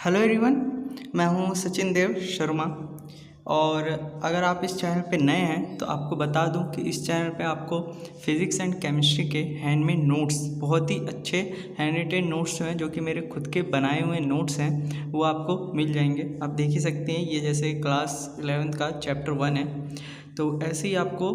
Hello everyone, मैं हूं सचिन देव शर्मा। और अगर आप इस चैनल पे नए हैं तो आपको बता दूं कि इस चैनल पे आपको फिज़िक्स एंड केमिस्ट्री के हैंडमेड नोट्स, बहुत ही अच्छे हैंड रिटेन नोट्स जो हैं, जो कि मेरे खुद के बनाए हुए नोट्स हैं, वो आपको मिल जाएंगे। आप देख ही सकते हैं, ये जैसे क्लास 11th का चैप्टर 1 है, तो ऐसे ही आपको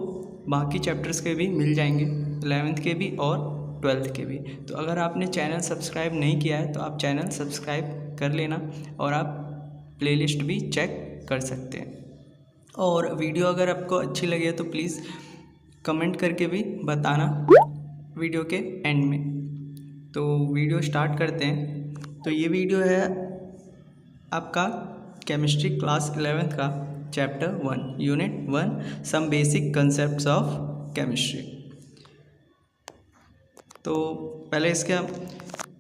बाकी चैप्टर्स के भी मिल जाएंगे, 11th के भी और 12th के भी। तो अगर आपने चैनल सब्सक्राइब नहीं किया है तो आप चैनल सब्सक्राइब कर लेना और आप प्लेलिस्ट भी चेक कर सकते हैं। और वीडियो अगर आपको अच्छी लगे तो प्लीज़ कमेंट करके भी बताना वीडियो के एंड में। तो वीडियो स्टार्ट करते हैं। तो ये वीडियो है आपका केमिस्ट्री क्लास 11th का chapter 1 unit 1 some basic concepts of chemistry. तो पहले इसका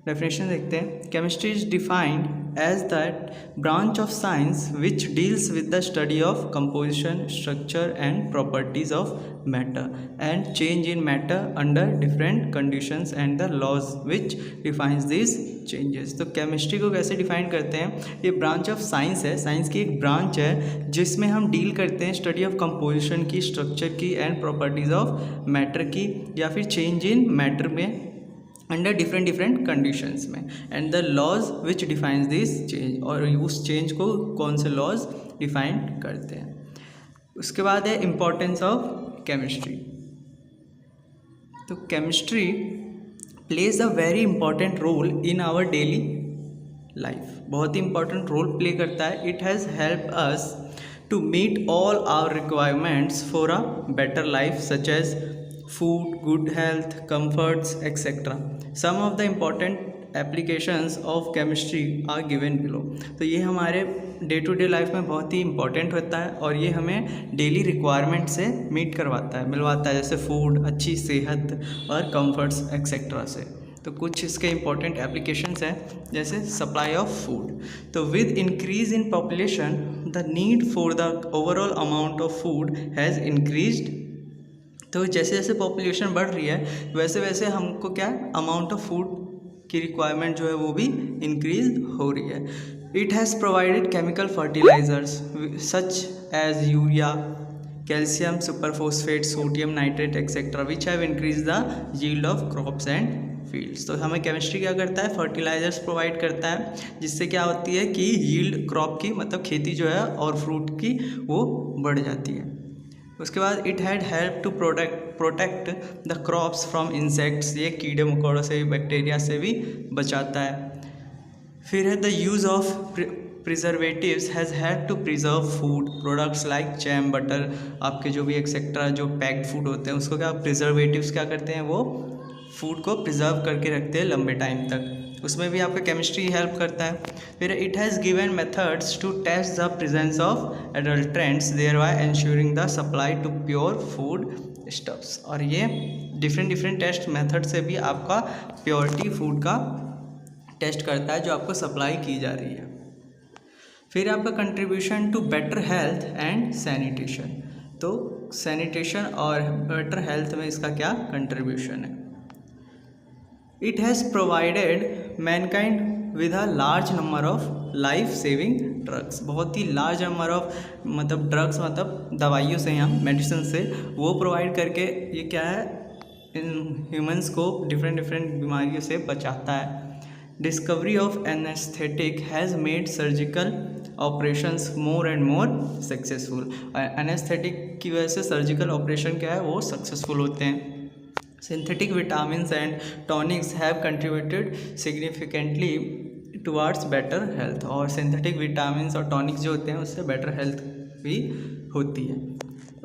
डेफिनेशन देखते हैं। Chemistry is defined as that branch of science which deals with the study of composition, structure and properties of matter and change in matter under different conditions and the laws which defines this changes. तो chemistry को कैसे define करते हैं? ये branch of science है, science की एक branch है जिसमें हम डील करते हैं स्टडी ऑफ कंपोजिशन की, स्ट्रक्चर की एंड प्रॉपर्टीज ऑफ मैटर की, या फिर चेंज इन मैटर में अंडर डिफरेंट कंडीशंस में, and the laws which defines this change, और उस चेंज को कौन से लॉज डिफाइन करते हैं। उसके बाद है इम्पोर्टेंस ऑफ केमिस्ट्री। तो chemistry plays a very important role in our daily life, बहुत ही इंपॉर्टेंट रोल प्ले करता है। It has help us to meet all our requirements for a better life such as food, good health, comforts, etc. Some of the important applications of chemistry are given below. तो ये हमारे day to day life में बहुत ही important होता है और ये हमें डेली रिक्वायरमेंट से मीट करवाता है, मिलवाता है, जैसे फूड, अच्छी सेहत और कंफर्ट्स एक्सेट्रा से। तो कुछ इसके इंपॉर्टेंट एप्लीकेशंस हैं, जैसे सप्लाई ऑफ फूड। तो with increase in population the need for the overall amount of food has increased. तो जैसे जैसे पॉपुलेशन बढ़ रही है वैसे वैसे हमको क्या अमाउंट ऑफ फूड की रिक्वायरमेंट जो है वो भी इंक्रीज हो रही है। It has provided chemical fertilisers such as urea, calcium superphosphate, sodium nitrate etcetera which have increase the yield of crops and fields. तो हमें केमिस्ट्री क्या करता है? फर्टिलाइजर्स प्रोवाइड करता है, जिससे क्या होती है कि यील्ड क्रॉप की, मतलब खेती जो है और फ्रूट की, वो बढ़ जाती है। उसके बाद it had help to protect the crops from insects, ये कीड़े मकोड़ों से, बैक्टीरिया से भी बचाता है। फिर है the use of preservatives has help to preserve food products like jam, butter, आपके जो भी एक्सेट्रा जो पैक्ड फूड होते हैं उसको क्या प्रिजर्वेटिव्स क्या करते हैं? वो फूड को प्रिजर्व करके रखते हैं लंबे टाइम तक, उसमें भी आपका केमिस्ट्री हेल्प करता है। फिर it has given methods to test the presence of adulterants thereby ensuring the supply to pure food stuffs. और ये डिफरेंट टेस्ट मेथड से भी आपका प्योरिटी फूड का टेस्ट करता है जो आपको सप्लाई की जा रही है। फिर आपका contribution to better health and sanitation. तो सैनिटेशन और बेटर हेल्थ में इसका क्या कंट्रीब्यूशन है? It has provided mankind with a large number of life saving drugs, बहुत ही लार्ज नंबर ऑफ, मतलब ड्रग्स, मतलब दवाइयों से, यहाँ मेडिसिन से, वो प्रोवाइड करके ये क्या है, इन ह्यूमंस को डिफरेंट बीमारियों से बचाता है। Discovery of anaesthetic has made surgical operations more and more successful. Anaesthetic की वजह से सर्जिकल ऑपरेशन क्या है, वो सक्सेसफुल होते हैं। Synthetic vitamins and tonics have contributed significantly towards better health, और सिंथेटिक विटामिन्स और टॉनिक्स जो होते हैं उससे बेटर हेल्थ भी होती है।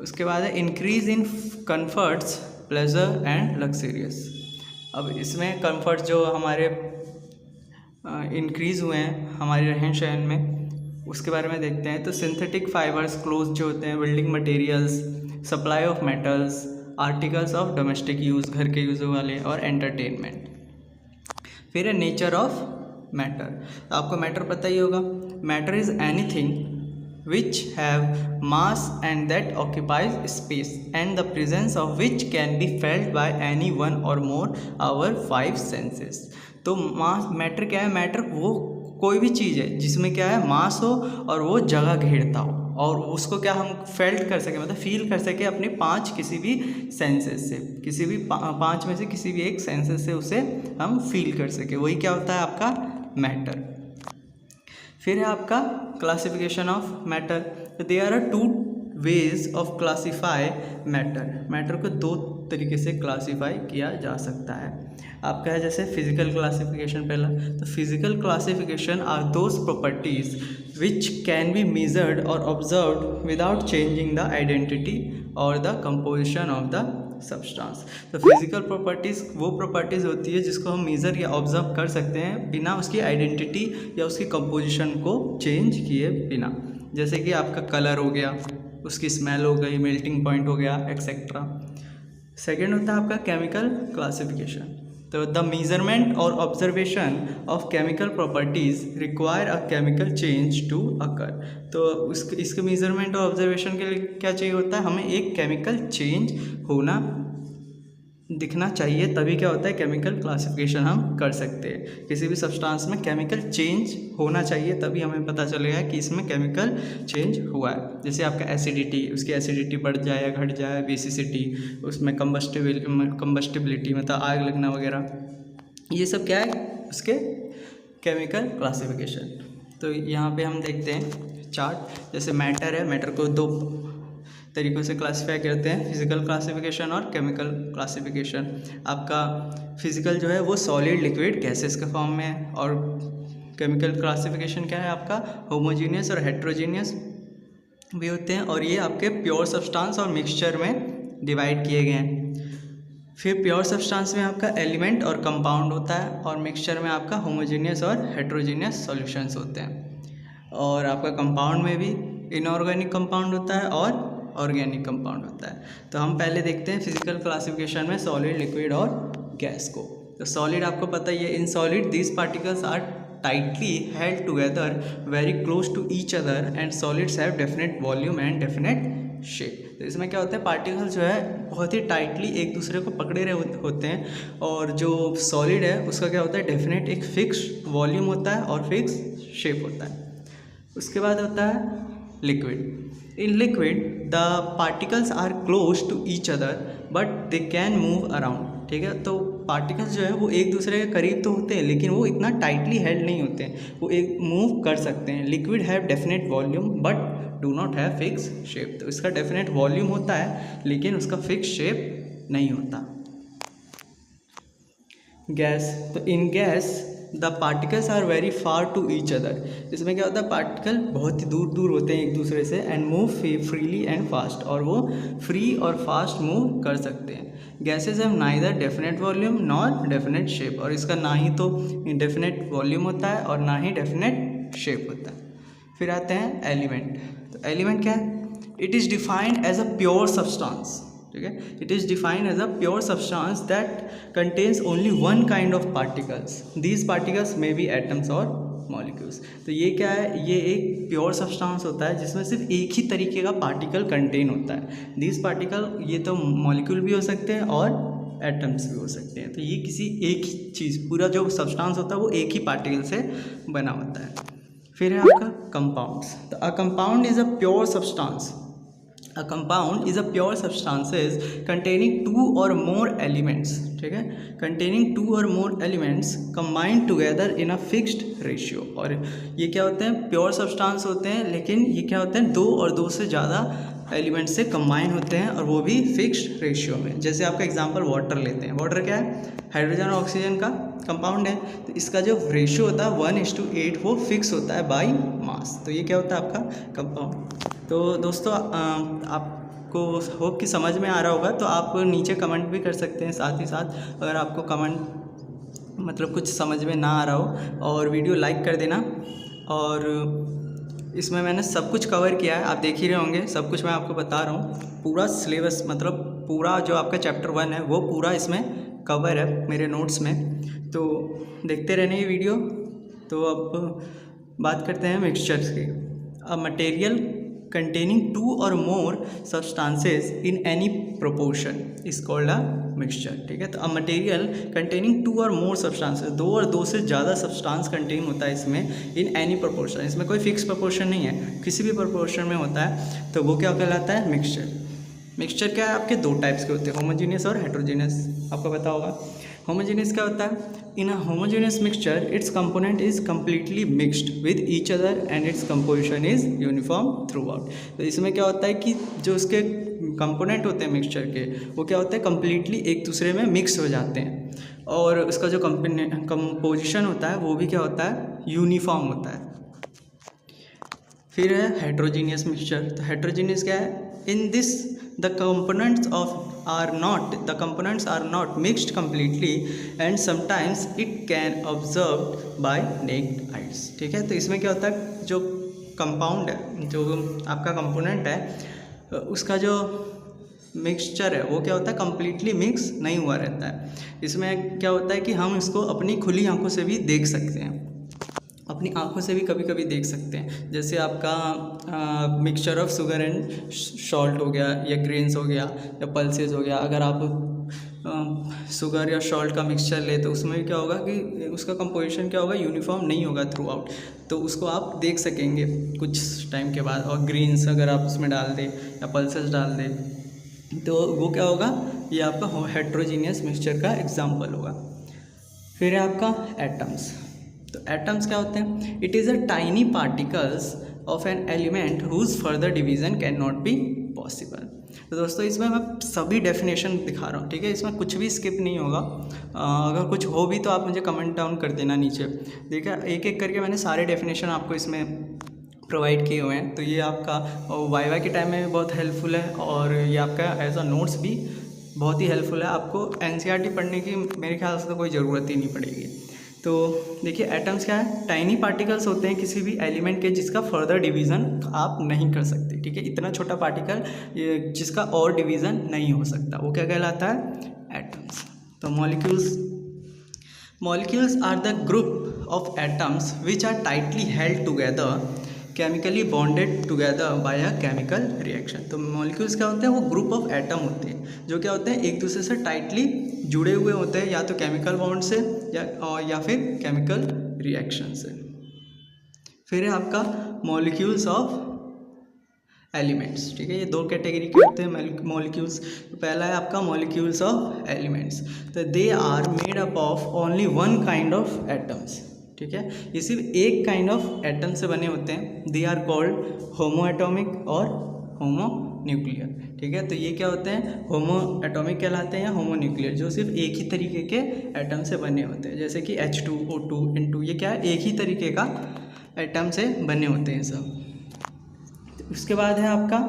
उसके बाद है increase in comforts, pleasure and luxurious. अब इसमें कंफर्ट जो हमारे इंक्रीज़ हुए हैं हमारे रहन सहन में, उसके बारे में देखते हैं। तो सिंथेटिक फाइबर्स, क्लोथ जो होते हैं, building materials, supply of metals, articles of domestic use, घर के यूज़ वाले, और एंटरटेनमेंट। फिर है नेचर ऑफ मैटर। तो आपको मैटर पता ही होगा, matter is anything which have mass and that occupies space and the presence of which can be felt by any one और मोर आवर 5 सेंसेस। तो मास मैटर क्या है? मैटर वो कोई भी चीज़ है जिसमें क्या है मास हो और वो जगह घेरता हो और उसको क्या हम फेल्ट कर सके, मतलब फील कर सके अपने 5 किसी भी सेंसेस से, किसी भी 5 में से किसी भी एक सेंसेस से उसे हम फील कर सके, वही क्या होता है आपका मैटर। फिर है आपका क्लासिफिकेशन ऑफ मैटर। तो there are 2 ways of classify matter. Matter को 2 तरीके से क्लासीफाई किया जा सकता है। आपका है जैसे फिजिकल क्लासिफिकेशन पहला। तो physical classification are those properties which can be measured और observed without changing the identity और the composition of the substance. तो फिजिकल प्रॉपर्टीज़ वो प्रॉपर्टीज़ होती है जिसको हम मेज़र या ऑब्जर्व कर सकते हैं बिना उसकी आइडेंटिटी या उसकी कंपोजिशन को चेंज किए बिना। जैसे कि आपका कलर हो गया, उसकी स्मेल हो गई, मेल्टिंग पॉइंट हो गया, एक्सेट्रा। सेकेंड होता है आपका केमिकल क्लासिफिकेशन। तो द मेजरमेंट और observation of chemical properties require a chemical change to occur. तो इसके मेजरमेंट और ऑब्जर्वेशन के लिए क्या चाहिए होता है, हमें एक केमिकल चेंज होना दिखना चाहिए, तभी क्या होता है केमिकल क्लासिफिकेशन हम कर सकते हैं। किसी भी सब्सटेंस में केमिकल चेंज होना चाहिए तभी हमें पता चलेगा कि इसमें केमिकल चेंज हुआ है। जैसे आपका एसिडिटी, उसकी एसिडिटी बढ़ जाए या घट जाए, बेसिसिटी, उसमें कंबस्टिबिलिटी मतलब आग लगना वगैरह, ये सब क्या है उसके केमिकल क्लासिफिकेशन। तो यहाँ पे हम देखते हैं चार्ट। जैसे मैटर है, मैटर को 2 तरीक़ों से क्लासीफाई करते हैं, फिजिकल क्लासिफिकेशन और केमिकल क्लासिफिकेशन। आपका फिजिकल जो है वो सॉलिड, लिक्विड, गैसेस के फॉर्म में है, और केमिकल क्लासिफिकेशन क्या है आपका होमोजीनियस और हेट्रोजीनियस भी होते हैं, और ये आपके प्योर सब्सटेंस और मिक्सचर में डिवाइड किए गए हैं। फिर प्योर सब्सटेंस में आपका एलिमेंट और कंपाउंड होता है, और मिक्सचर में आपका होमोजीनियस और हेट्रोजीनियस सॉल्यूशंस होते हैं। और आपका कंपाउंड में भी इनऑर्गेनिक कंपाउंड होता है और ऑर्गेनिक कंपाउंड होता है। तो हम पहले देखते हैं फिजिकल क्लासिफिकेशन में सॉलिड, लिक्विड और गैस को। तो सॉलिड आपको पता ही है, in solid these particles are tightly held together very close to each other and solids have definite volume and definite shape. तो इसमें क्या होता है, पार्टिकल्स जो है बहुत ही टाइटली एक दूसरे को पकड़े रहे होते हैं, और जो सॉलिड है उसका क्या होता है डेफिनेट एक फिक्स वॉल्यूम होता है और फिक्स शेप होता है। उसके बाद होता है liquid. In liquid, the particles are close to each other, but they can move around. ठीक है, तो पार्टिकल्स जो है वो एक दूसरे के करीब तो होते हैं लेकिन वो इतना टाइटली हेल्ड नहीं होते हैं, वो एक मूव कर सकते हैं। Liquid have definite volume but do not have fix shape. तो इसका डेफिनेट वॉल्यूम होता है लेकिन उसका फिक्स शेप नहीं होता। गैस। तो in gas the particles are very far to each other. इसमें क्या होता है, पार्टिकल बहुत ही दूर दूर होते हैं एक दूसरे से, and move freely and fast, और वो फ्री और फास्ट मूव कर सकते हैं। Gases have neither definite volume nor definite shape, और इसका ना ही तो डेफिनेट वॉल्यूम होता है और ना ही डेफिनेट शेप होता है। फिर आते हैं एलिमेंट। तो एलिमेंट क्या है, it is defined as a pure substance. ठीक है, it is defined as a pure substance that contains only one kind of particles. These particles may be atoms और मॉलिक्यूल्स। तो ये क्या है, ये एक प्योर सब्सटेंस होता है जिसमें सिर्फ एक ही तरीके का पार्टिकल कंटेन होता है। दीज पार्टिकल, ये तो मॉलिक्यूल भी हो सकते हैं और एटम्स भी हो सकते हैं। तो ये किसी एक ही चीज़, पूरा जो सब्सटेंस होता है वो एक ही पार्टिकल से बना होता है। फिर है आपका कंपाउंड्स। तो a compound is a pure substance. A compound is a pure substances containing 2 or more elements, ठीक है, containing 2 or more elements combined together in a fixed ratio। और ये क्या होते हैं, प्योर सब्सटेंस होते हैं, लेकिन ये क्या होते हैं, 2 और 2 से ज़्यादा एलिमेंट्स से कंबाइन होते हैं, और वो भी फिक्स्ड रेशियो में। जैसे आपका एग्जांपल वाटर लेते हैं। वाटर क्या है, हाइड्रोजन और ऑक्सीजन का कंपाउंड है, तो इसका जो रेशियो होता है 1:8 वो फिक्स होता है बाई मास। तो ये क्या होता है आपका कंपाउंड। तो दोस्तों आपको होप कि समझ में आ रहा होगा, तो आप नीचे कमेंट भी कर सकते हैं। साथ ही साथ अगर आपको कमेंट मतलब कुछ समझ में ना आ रहा हो, और वीडियो लाइक कर देना। और इसमें मैंने सब कुछ कवर किया है, आप देख ही रहे होंगे, सब कुछ मैं आपको बता रहा हूँ। पूरा सिलेबस मतलब पूरा जो आपका चैप्टर 1 है वो पूरा इसमें कवर है मेरे नोट्स में, तो देखते रहने ये वीडियो। तो अब बात करते हैं मिक्सचर्स की। अब material containing two or more substances in any proportion is called a mixture. ठीक है, तो a material containing two or more substances, दो और दो से ज़्यादा सब्सटेंस कंटेन होता है इसमें in any proportion, इसमें कोई फिक्स प्रोपोर्शन नहीं है, किसी भी प्रोपोर्शन में होता है तो वो क्या कहलाता है? मिक्सचर। मिक्सचर क्या है? आपके दो टाइप्स के होते हैं, होमोजीनियस और हेट्रोजीनियस। आपको पता होगा होमोजीनियस क्या होता है? In a homogeneous mixture its component is completely mixed with each other and its composition is uniform throughout. तो इसमें क्या होता है कि जो उसके कंपोनेंट होते हैं मिक्सचर के, वो क्या होता है? कम्प्लीटली एक दूसरे में मिक्स हो जाते हैं, और उसका जो कंपोजिशन होता है वो भी क्या होता है? यूनिफॉर्म होता है। फिर है हेट्रोजीनियस मिक्सचर। तो हेट्रोजीनियस क्या है? In this the components are not mixed completely and sometimes it can observed by naked eyes। ठीक है, तो इसमें क्या होता है? जो कंपाउंड है, जो आपका कंपोनेंट है, उसका जो मिक्सचर है वो क्या होता है? कम्प्लीटली मिक्स नहीं हुआ रहता है। इसमें क्या होता है कि हम इसको अपनी खुली आंखों से भी देख सकते हैं, अपनी आंखों से भी कभी कभी देख सकते हैं। जैसे आपका mixture of sugar and salt हो गया, या ग्रेन्स हो गया, या पल्सेस हो गया। अगर आप शुगर या सॉल्ट का मिक्सचर ले तो उसमें क्या होगा कि उसका कंपोजिशन क्या होगा? यूनिफॉर्म नहीं होगा थ्रू आउट, तो उसको आप देख सकेंगे कुछ टाइम के बाद। और ग्रेन्स अगर आप उसमें डाल दें या पल्सेस डाल दें तो वो क्या होगा? ये आपका हेट्रोजीनियस मिक्सचर का एग्जाम्पल होगा। फिर है आपका एटम्स। तो एटम्स क्या होते हैं? It is a tiny particles of an element whose further division can not be possible. तो दोस्तों इसमें मैं सभी डेफिनेशन दिखा रहा हूँ, ठीक है, इसमें कुछ भी स्किप नहीं होगा। अगर कुछ हो भी तो आप मुझे कमेंट डाउन कर देना नीचे। देखिए एक एक करके मैंने सारे डेफिनेशन आपको इसमें प्रोवाइड किए हुए हैं, तो ये आपका वाईवा के टाइम में बहुत हेल्पफुल है, और ये आपका एज अ नोट्स भी बहुत ही हेल्पफुल है। आपको एनसीईआरटी पढ़ने की मेरे ख्याल से तो कोई ज़रूरत ही नहीं पड़ेगी। तो देखिए एटम्स क्या है? टाइनी पार्टिकल्स होते हैं किसी भी एलिमेंट के जिसका फर्दर डिवीज़न आप नहीं कर सकते, ठीक है। इतना छोटा पार्टिकल जिसका और डिवीज़न नहीं हो सकता, वो क्या कहलाता है? एटम्स। तो molecules are the group of atoms which are tightly held together chemically bonded together by a chemical reaction. तो मॉलिक्यूल्स क्या होते हैं? वो ग्रुप ऑफ एटम होते हैं जो क्या होते हैं? एक दूसरे से टाइटली जुड़े हुए होते हैं, या तो केमिकल बॉन्ड से या फिर केमिकल रिएक्शन से। फिर है आपका मॉलिक्यूल्स ऑफ एलिमेंट्स, ठीक है। ये दो कैटेगरी के होते हैं मॉलिक्यूल्स। तो पहला है आपका मॉलिक्यूल्स ऑफ एलिमेंट्स। तो they are made up of only one kind of atoms, ठीक है। ये सिर्फ एक काइंड ऑफ एटम से बने होते हैं। They are called homo atomic और होमो न्यूक्लियर, ठीक है। तो ये क्या होते हैं? होमो एटॉमिक कहलाते हैं या होमो न्यूक्लियर, जो सिर्फ एक ही तरीके के एटम से बने होते हैं, जैसे कि H2O2 N2, ये क्या है? एक ही तरीके का एटम से बने होते हैं सब। तो उसके बाद है आपका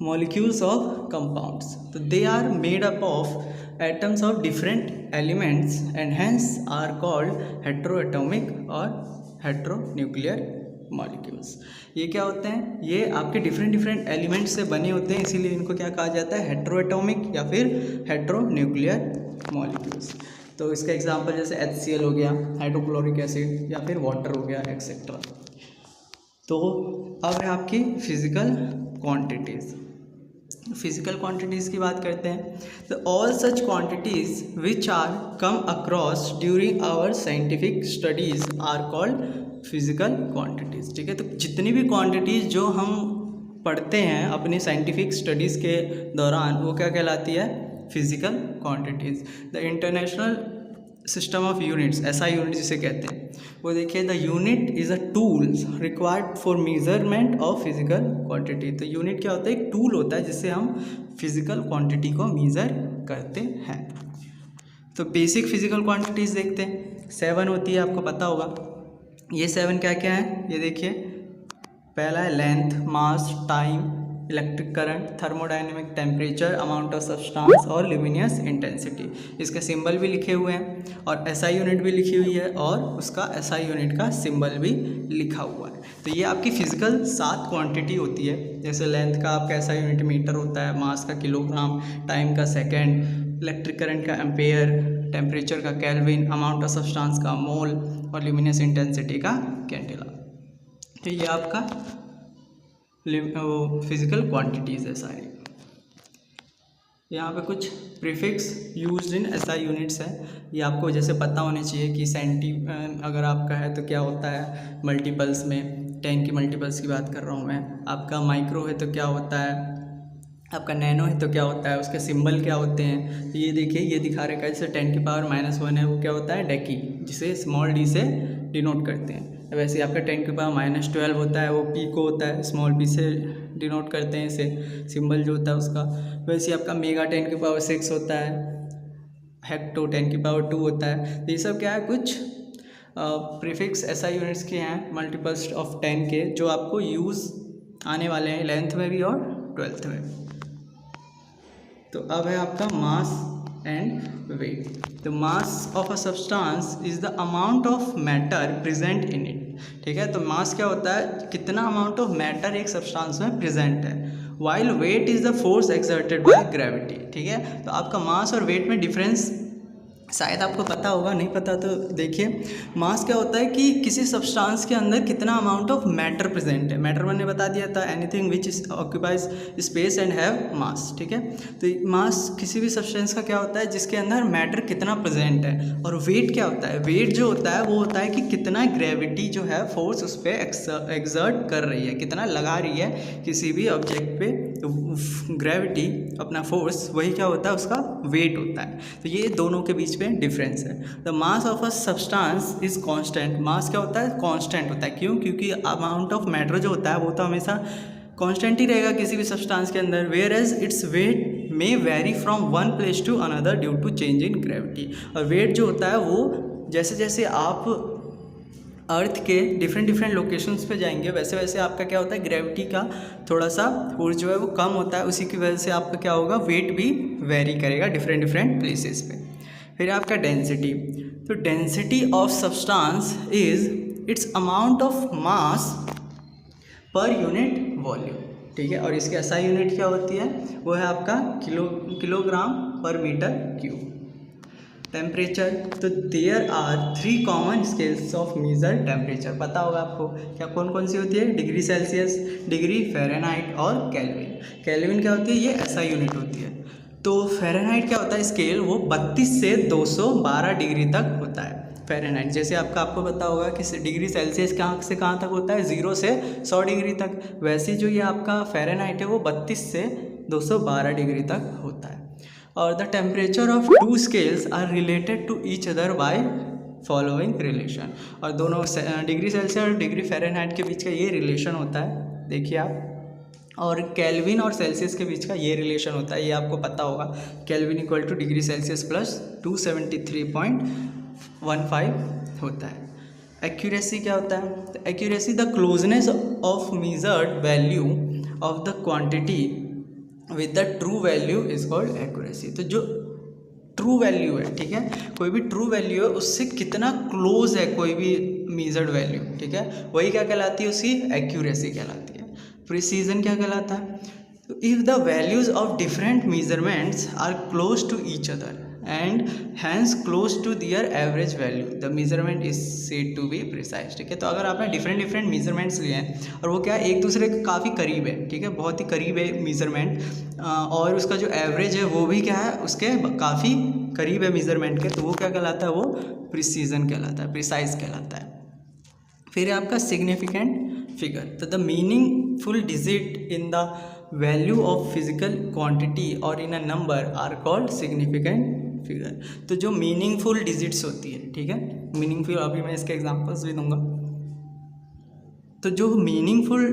मॉलिक्यूल्स ऑफ कंपाउंड्स। तो they are made up of atoms of different elements and hence are called heteroatomic और हेट्रोन्यूक्लियर मॉलिक्यूल्स। ये क्या होते हैं? ये आपके डिफरेंट एलिमेंट्स से बने होते हैं, इसीलिए इनको क्या कहा जाता है? हेट्रोएटॉमिक या फिर हेट्रोन्यूक्लियर मॉलिक्यूल्स। तो इसका एग्जांपल जैसे HCl हो गया, हाइड्रोक्लोरिक एसिड, या फिर वाटर हो गया, एक्सेट्रा। तो अब है आपकी फिजिकल क्वांटिटीज़। फिजिकल क्वांटिटीज़ की बात करते हैं। तो all such quantities which are come across during our scientific studies are called physical quantities, ठीक है। तो जितनी भी क्वांटिटीज़ जो हम पढ़ते हैं अपनी साइंटिफिक स्टडीज़ के दौरान, वो क्या कहलाती है? Physical quantities. The international system of units, SI unit जिसे कहते हैं, वो देखिए, the unit is a tool required for measurement of physical quantity. तो यूनिट क्या होता है? एक टूल होता है जिससे हम फिजिकल क्वांटिटी को मेज़र करते हैं। तो बेसिक फिजिकल क्वांटिटीज़ देखते हैं। 7 होती है, आपको पता होगा। ये 7 क्या क्या है? ये देखिए, पहला है length, mass, time, electric current, thermodynamic, temperature, amount of substance और ल्यूमिनियस इंटेंसिटी। इसके सिंबल भी लिखे हुए हैं और SI यूनिट भी लिखी हुई है और उसका SI यूनिट का सिंबल भी लिखा हुआ है। तो ये आपकी फिजिकल 7 क्वांटिटी होती है। जैसे लेंथ का आपका SI यूनिट मीटर होता है, मास का किलोग्राम, टाइम का सेकेंड, इलेक्ट्रिक करंट का एम्पेयर, टेम्परेचर का केल्विन, अमाउंट ऑफ सब्सटेंस का मोल और ल्यूमिनियस इंटेंसिटी का कैंडेला। तो ये आपका फिजिकल क्वांटिटीज़ है सारी। यहाँ पे कुछ prefix used in SI units है, ये आपको जैसे पता होने चाहिए कि सेंटी अगर आपका है तो क्या होता है मल्टीपल्स में, 10 की मल्टीपल्स की बात कर रहा हूँ मैं। आपका माइक्रो है तो क्या होता है, आपका नैनो है तो क्या होता है, उसके सिंबल क्या होते हैं। तो ये देखिए ये दिखा रखा है, जैसे 10 की पावर -1 है वो क्या होता है डेकी, जिसे स्मॉल डी से डिनोट करते हैं। वैसे आपका 10 की पावर -12 होता है वो पी को होता है, स्मॉल पी से डिनोट करते हैं इसे, सिंबल जो होता है उसका। वैसे आपका मेगा 10 की पावर 6 होता है, हेक्टो 10 की पावर 2 होता है। तो ये सब क्या है, कुछ प्रीफिक्स एसआई यूनिट्स के हैं मल्टीपल्स ऑफ 10 के, जो आपको यूज़ आने वाले हैं 11th में भी और 12th में। तो अब है आपका mass and weight. The mass of a substance is the amount of matter present in it. ठीक है, तो मास क्या होता है, कितना अमाउंट ऑफ मैटर एक सब्सटेंस में प्रेजेंट है। While weight is the force exerted by gravity. ठीक है, तो आपका मास और वेट में डिफरेंस शायद आपको पता होगा, नहीं पता तो देखिए। मास क्या होता है कि किसी सब्सटेंस के अंदर कितना अमाउंट ऑफ मैटर प्रेजेंट है। मैटर मैंने बता दिया था, anything which occupies space and have मास। ठीक है, तो मास किसी भी सब्सटेंस का क्या होता है जिसके अंदर मैटर कितना प्रेजेंट है। और वेट क्या होता है, वेट जो होता है वो होता है कि कितना ग्रेविटी जो है फोर्स उस पर एक्सर्ट कर रही है, कितना लगा रही है किसी भी ऑब्जेक्ट पे। ग्रेविटी अपना फोर्स, वही क्या होता है उसका वेट होता है। तो ये दोनों के बीच में डिफरेंस है। The mass of a substance is constant. Mass क्या होता है, कांस्टेंट होता है। क्यों, क्योंकि अमाउंट ऑफ मैटर जो होता है वो तो हमेशा कांस्टेंट ही रहेगा किसी भी सब्सटेंस के अंदर। Whereas its weight may vary from one place to another due to change in gravity. और वेट जो होता है वो जैसे जैसे आप अर्थ के डिफरेंट लोकेशंस पे जाएंगे वैसे वैसे आपका क्या होता है, ग्रेविटी का थोड़ा सा फोर्स जो है वो कम होता है। उसी की वजह से आपका क्या होगा, वेट भी वेरी करेगा डिफरेंट प्लेसेस पे। फिर आपका डेंसिटी। तो density of substance is it's amount of mass per unit volume. ठीक है, और इसकी एसआई यूनिट क्या होती है, वो है आपका किलोग्राम पर मीटर क्यूब। टेम्परेचर, तो there are 3 common scales of measure temperature. पता होगा आपको क्या कौन कौन सी होती है, डिग्री सेल्सियस, डिग्री फ़ारेनहाइट और केल्विन। केल्विन क्या होती है, ये एसआई यूनिट होती है। तो फ़ारेनहाइट क्या होता है स्केल, वो 32 से 212 डिग्री तक होता है फ़ारेनहाइट। जैसे आपको पता होगा कि डिग्री सेल्सियस कहाँ से कहाँ तक होता है, 0 से 100 डिग्री तक। वैसे जो ये आपका फ़ारेनहाइट है वो 32 से 212 डिग्री तक होता है। और the temperature of 2 scales are related to each other by following relation. और दोनों डिग्री सेल्सियस और डिग्री फ़ारेनहाइट के बीच का ये रिलेशन होता है, देखिए आप। और केल्विन और सेल्सियस के बीच का ये रिलेशन होता है, ये आपको पता होगा। Kelvin equal two degree Celsius plus 273.15 होता है। एक्यूरेसी क्या होता है, तो accuracy the closeness of measured value of the quantity with the true value is called accuracy. तो जो ट्रू वैल्यू है, ठीक है, कोई भी ट्रू वैल्यू है उससे कितना क्लोज है कोई भी मेजर्ड वैल्यू, ठीक है, वही क्या कहलाती है, उसकी एक्यूरेसी कहलाती है। प्रिसीजन क्या कहलाता है, तो if the values of different measurements are close to each other and hence close to their average value the measurement is said to be precise. ठीक है, तो अगर आपने डिफरेंट मेजरमेंट्स लिए हैं और वो क्या है एक दूसरे के काफ़ी करीब है, ठीक है, बहुत ही करीब है मेजरमेंट, और उसका जो एवरेज है वो भी क्या है उसके काफ़ी करीब है मेजरमेंट के, तो वो क्या कहलाता है, वो प्रिसीजन कहलाता है, प्रिसाइज कहलाता है। फिर आपका सिग्निफिकेंट फिगर, तो the meaningful digit in the value of physical quantity और in a number are called significant figure. तो जो मीनिंगफुल डिजिट्स होती है, ठीक है, मीनिंगफुल, अभी मैं इसके एग्जांपल्स भी दूंगा। तो जो मीनिंगफुल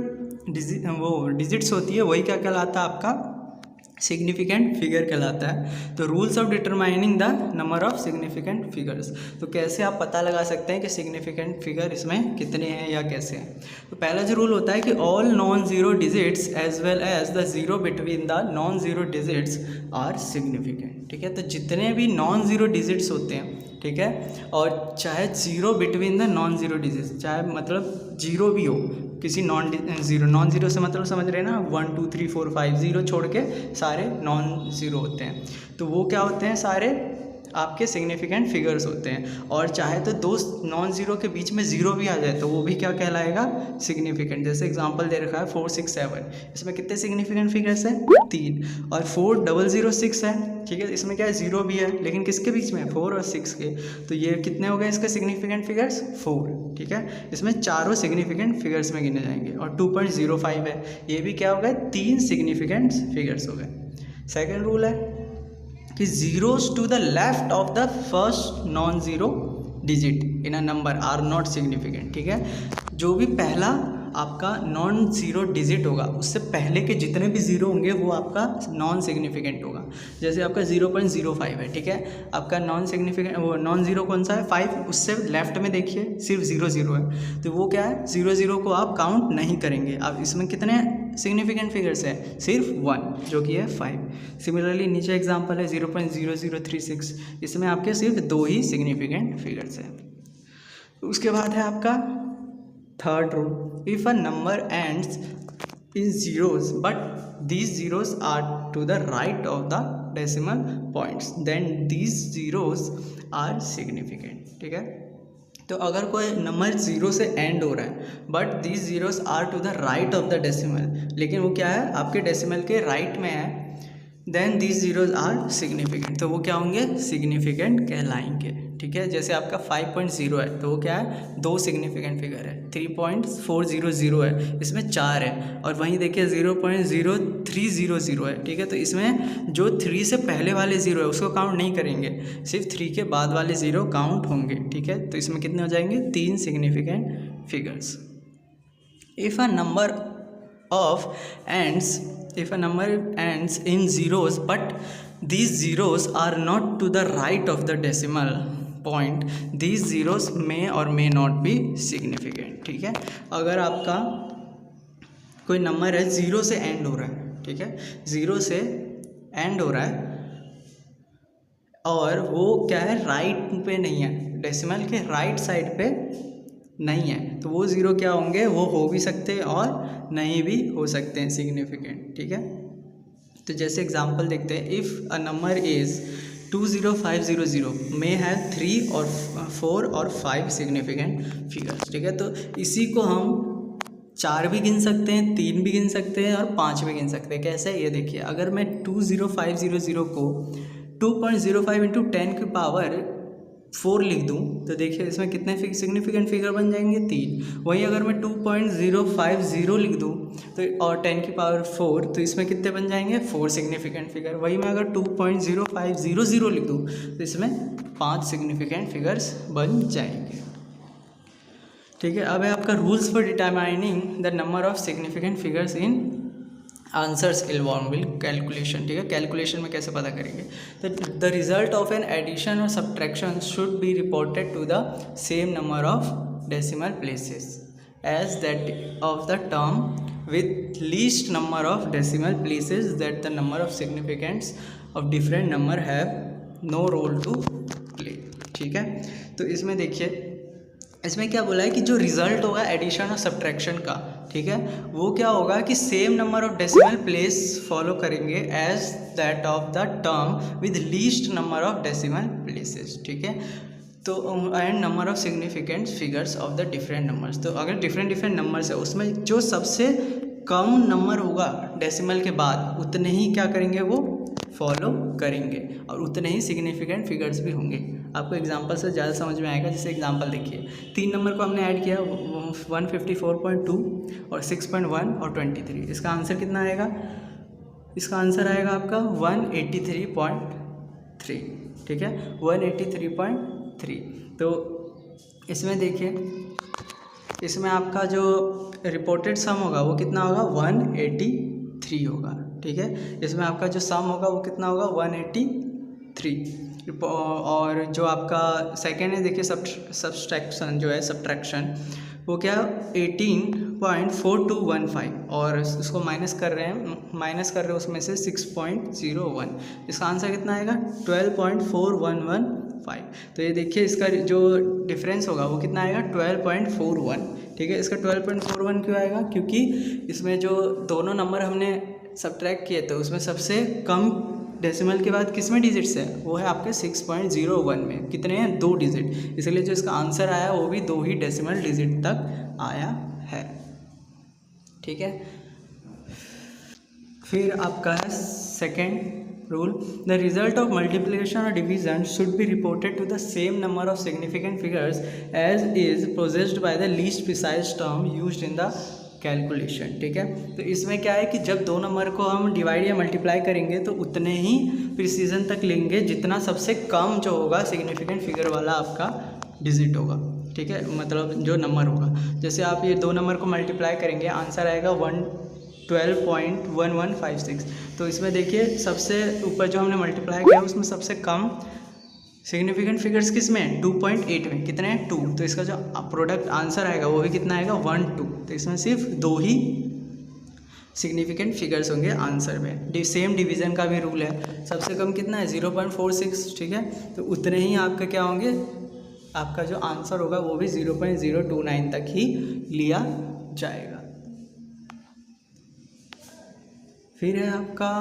डिजिट्स होती है वही क्या कहलाता है, आपका सिग्निफिकेंट फिगर कहलाता है। तो rules of determining the number of significant figures, तो कैसे आप पता लगा सकते हैं कि सिग्निफिकेंट फिगर इसमें कितने हैं या कैसे हैं। तो पहला जो रूल होता है कि all non zero digits as well as the zero between the non zero digits are significant. ठीक है, तो जितने भी नॉन ज़ीरो डिजिट्स होते हैं, ठीक है, और चाहे zero between the non zero digits, चाहे मतलब जीरो भी हो किसी नॉन ज़ीरो से मतलब समझ रहे हैं ना, 1 2 3 4 5 ज़ीरो छोड़ के सारे नॉन ज़ीरो होते हैं, तो वो क्या होते हैं, सारे आपके सिग्निफिकेंट फिगर्स होते हैं, और चाहे तो दो नॉन ज़ीरो के बीच में ज़ीरो भी आ जाए तो वो भी क्या कहलाएगा, सिग्निफिकेंट। जैसे एग्जांपल दे रखा है 467, इसमें कितने सिग्निफिकेंट फिगर्स हैं, 3, और 4006 है, ठीक है, इसमें क्या है, ज़ीरो भी है, लेकिन किसके बीच में, 4 और 6 के, तो ये कितने हो गए इसके सिग्निफिकेंट फिगर्स, 4, ठीक है, इसमें चारों सिग्निफिकेंट फिगर्स में गिने जाएंगे। और 2.05 है, ये भी क्या हो गए, 3 सिग्निफिकेंट फिगर्स हो गए। सेकेंड रूल है कि zeros to the left of the first non zero digit in a number are not significant, ठीक है, जो भी पहला आपका नॉन ज़ीरो डिजिट होगा उससे पहले के जितने भी ज़ीरो होंगे वो आपका नॉन सिग्निफिकेंट होगा। जैसे आपका 0.05 है, ठीक है, आपका नॉन सिग्निफिकेंट वो नॉन ज़ीरो कौन सा है, 5, उससे लेफ्ट में देखिए सिर्फ 0 है, तो वो क्या है, 0 को आप काउंट नहीं करेंगे। अब इसमें कितने सिग्निफिकेंट फिगर्स है, सिर्फ 1 जो कि है 5। सिमिलरली नीचे एग्जांपल है 0.0036, इसमें आपके सिर्फ 2 ही सिग्निफिकेंट फिगर्स है। उसके बाद है आपका third rule, if a number ends in zeros but these zeros are to the right of the decimal points then these zeros are significant, ठीक है। तो अगर कोई नंबर ज़ीरो से एंड हो रहा है but these zeros are to the right of the decimal, लेकिन वो क्या है, आपके डेसिमल के राइट में है, then these zeros are significant, तो वो क्या होंगे, सिग्निफिकेंट कहलाएंगे, ठीक है। जैसे आपका 5.0 है तो वो क्या है, 2 सिग्निफिकेंट फिगर है। 3.400 है, इसमें 4 है, और वहीं देखिए 0.0300 है, ठीक है, तो इसमें जो 3 से पहले वाले ज़ीरो है उसको काउंट नहीं करेंगे, सिर्फ 3 के बाद वाले ज़ीरो काउंट होंगे, ठीक है। तो इसमें कितने हो जाएंगे, 3 significant figures. If a number ends in zeros but these zeros are not to the right of the decimal point, these zeros may or may not be significant, ठीक है। अगर आपका कोई नंबर है ज़ीरो से एंड हो रहा है, ठीक है, ज़ीरो से एंड हो रहा है और वो क्या है, राइट पे नहीं है, डेसिमल के राइट साइड पे नहीं है, तो वो ज़ीरो क्या होंगे, वो हो भी सकते हैं और नहीं भी हो सकते हैं सिग्निफिकेंट, ठीक है। तो जैसे एग्जांपल देखते हैं, if a number is 20500 may have 3 और 4 और 5 सिग्निफिकेंट फिगर्स, ठीक है। तो इसी को हम 4 भी गिन सकते हैं, 3 भी गिन सकते हैं और 5 भी गिन सकते हैं। कैसे, ये देखिए, अगर मैं 20500 को 2.05 इंटू 10 की पावर 4 लिख दूं तो देखिए इसमें कितने सिग्निफिकेंट फिगर बन जाएंगे, 3। वहीं अगर मैं 2.050 लिख दूं तो और 10 की पावर 4, तो इसमें कितने बन जाएंगे, 4 सिग्निफिकेंट फिगर। वहीं मैं अगर 2.0500 लिख दूं तो इसमें 5 सिग्निफिकेंट फिगर्स बन जाएंगे, ठीक है। अब है आपका rules for determining the number of significant figures in answers involving calculation, ठीक है। कैलकुलेशन में कैसे पता करेंगे, तो the result of an addition और subtraction should be reported to the same number of decimal places as that of the term with least number of decimal places that the number of significants of different number have no role to play, ठीक है। तो इसमें देखिए, इसमें क्या बोला है कि जो रिजल्ट होगा एडिशन और सब्ट्रैक्शन का, ठीक है, वो क्या होगा कि same number of decimal place follow करेंगे as that of the term with least number of decimal places, ठीक है। तो and number of significant figures of the different numbers, तो अगर डिफरेंट नंबर्स है उसमें जो सबसे कम नंबर होगा डेसिमल के बाद उतने ही क्या करेंगे, वो फॉलो करेंगे और उतने ही सिग्निफिकेंट फिगर्स भी होंगे। आपको एग्जांपल से ज़्यादा समझ में आएगा। जैसे एग्जांपल देखिए, 3 नंबर को हमने ऐड किया 154.2 और 6.1 और 23, इसका आंसर कितना आएगा, इसका आंसर आएगा आपका 183.3, ठीक है, 183.3। तो इसमें देखिए, इसमें आपका जो रिपोर्टेड सम होगा वो कितना होगा, 183 होगा, ठीक है। इसमें आपका जो सम होगा वो कितना होगा, 183। और जो आपका सेकेंड है देखिए, सब्सट्रैक्शन जो है, सब्ट्रैक्शन वो क्या 18.4215 और उसको माइनस कर रहे हैं उसमें से 6.01, इसका आंसर कितना आएगा 12.4115। तो ये देखिए इसका जो डिफरेंस होगा वो कितना आएगा 12.41, ठीक है। इसका 12.41 क्यों आएगा, क्योंकि इसमें जो दोनों नंबर हमने सब्ट्रैक्ट किए थे उसमें सबसे कम डेसिमल के बाद किस में डिजिट्स है, वो है आपके 6.01 में। कितने हैं, 2 डिजिट, इसलिए जो इसका आंसर आया वो भी 2 ही डेसिमल डिजिट तक आया है। ठीक है, फिर आपका है second rule, the result of multiplication और division should be reported to the same number of significant figures as is processed by the least precise term used in the calculation. ठीक है, तो इसमें क्या है कि जब 2 नंबर को हम डिवाइड या मल्टीप्लाई करेंगे तो उतने ही प्रिसीजन तक लेंगे जितना सबसे कम जो होगा सिग्निफिकेंट फिगर वाला आपका डिजिट होगा। ठीक है, मतलब जो नंबर होगा, जैसे आप ये 2 नंबर को मल्टीप्लाई करेंगे, आंसर आएगा 112.1156। तो इसमें देखिए सबसे ऊपर जो हमने मल्टीप्लाई किया उसमें सबसे कम सिग्निफिकेंट फिगर्स किस में है, 2.8 में। कितने हैं, 2। तो इसका जो प्रोडक्ट आंसर आएगा वो भी कितना आएगा, 1 2। तो इसमें सिर्फ 2 ही सिग्निफिकेंट फिगर्स होंगे आंसर में। सेम डिवीज़न का भी रूल है, सबसे कम कितना है, 0.46। ठीक है, तो उतने ही आपका क्या होंगे, आपका जो आंसर होगा वो भी 0.029 तक ही लिया जाएगा। फिर है आपका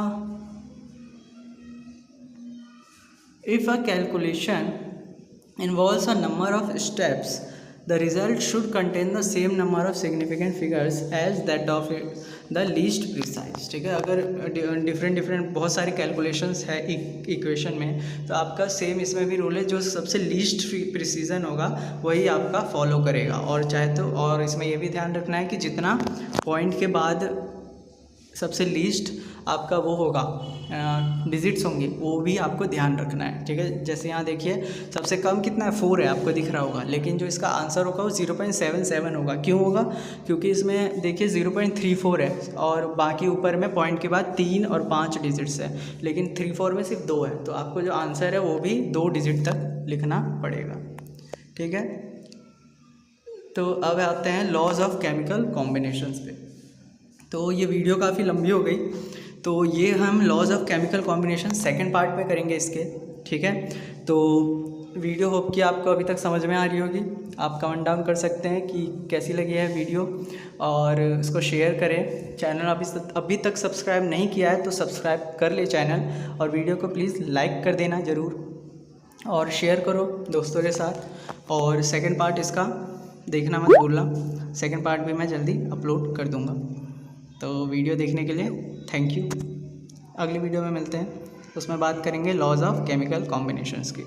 if a calculation involves a number of steps the result should contain the same number of significant figures as that of the least precise. ठीक है, अगर डिफरेंट बहुत सारी कैलकुलेशंस है इक्वेशन में, तो आपका सेम इसमें भी रूल है, जो सबसे लीस्ट प्रिसीजन होगा वही आपका फॉलो करेगा। और चाहे तो और इसमें ये भी ध्यान रखना है कि जितना पॉइंट के बाद सबसे लीस्ट आपका वो होगा डिजिट्स होंगे, वो भी आपको ध्यान रखना है। ठीक है, जैसे यहाँ देखिए सबसे कम कितना है, 4 है, आपको दिख रहा होगा, लेकिन जो इसका आंसर होगा वो 0.77 होगा। क्यों होगा, क्योंकि इसमें देखिए 0.34 है और बाकी ऊपर में पॉइंट के बाद 3 और 5 डिजिट्स है, लेकिन 3-4 में सिर्फ 2 है। तो आपको जो आंसर है वो भी 2 डिजिट तक लिखना पड़ेगा। ठीक है, तो अब आते हैं लॉज ऑफ केमिकल कॉम्बिनेशंस पे। तो ये वीडियो काफ़ी लंबी हो गई, तो ये हम laws of chemical combination second part में करेंगे इसके। ठीक है, तो वीडियो होप कि आपको अभी तक समझ में आ रही होगी। आप कमेंट डाउन कर सकते हैं कि कैसी लगी है वीडियो, और इसको शेयर करें। चैनल अभी तक सब्सक्राइब नहीं किया है तो सब्सक्राइब कर ले चैनल, और वीडियो को प्लीज़ लाइक कर देना ज़रूर, और शेयर करो दोस्तों के साथ। और सेकेंड पार्ट इसका देखना मत भूलना, सेकेंड पार्ट भी मैं जल्दी अपलोड कर दूँगा। तो वीडियो देखने के लिए थैंक यू। अगली वीडियो में मिलते हैं, उसमें बात करेंगे लॉज ऑफ केमिकल कॉम्बिनेशंस की।